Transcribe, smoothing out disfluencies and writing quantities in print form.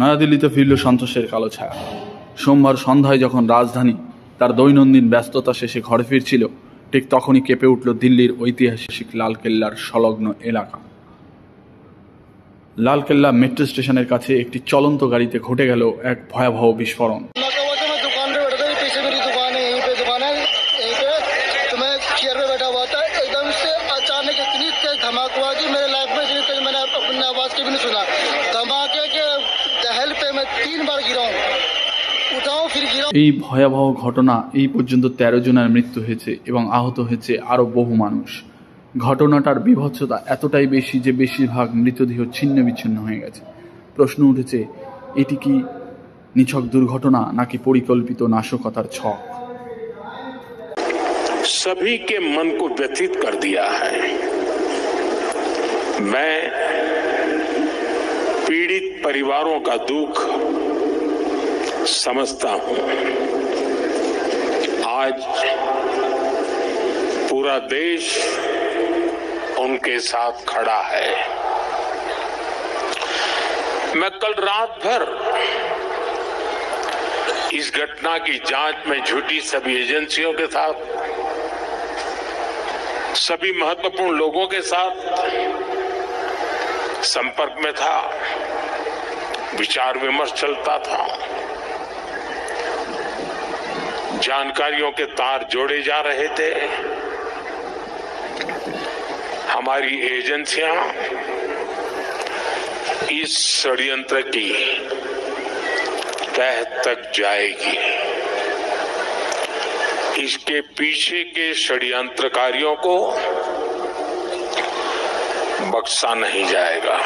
নয়াদিল্লিতে ফিরল সন্তোষের কালো ছায়া। সোমবার সন্ধ্যায় যখন রাজধানী তার দৈনন্দিন ব্যস্ততা শেষে ঘরে ফিরছিল, ঠিক তখনই কেঁপে উঠল দিল্লির ঐতিহাসিক লালকেল্লার সংলগ্ন এলাকা। লালকেল্লা মেট্রো স্টেশনের কাছে একটি চলন্ত গাড়িতে ঘটে গেল এক ভয়াবহ বিস্ফোরণ। এই ভয়াবহ ঘটনা এই পর্যন্ত 13 জনের মৃত্যু হয়েছে এবং আহত হয়েছে আরও বহু মানুষ। ঘটনাটার বিভৎসতা এতটাই বেশি যে বেশিরভাগ মৃতদেহ ছিন্ন বিচ্ছিন্ন হয়ে গেছে। প্রশ্ন উঠেছে, এটি কি নিছক দুর্ঘটনা নাকি পরিকল্পিত নাশকতার ছক? सभी के मन को व्यथित कर दिया है। मैं पीड़ित परिवारों का दुख समझता हूं। आज पूरा देश उनके साथ खड़ा है। मैं कल रात भर इस घटना की जांच में जुटी सभी एजेंसियों के साथ, सभी महत्वपूर्ण लोगों के साथ संपर्क में था, विचार विमर्श चलता था, जानकारियों के तार जोड़े जा रहे थे। हमारी एजेंसियां इस षड्यंत्र की तह तक जाएगी। इसके पीछे के षड्यंत्रकारियों को बख्शा नहीं जाएगा।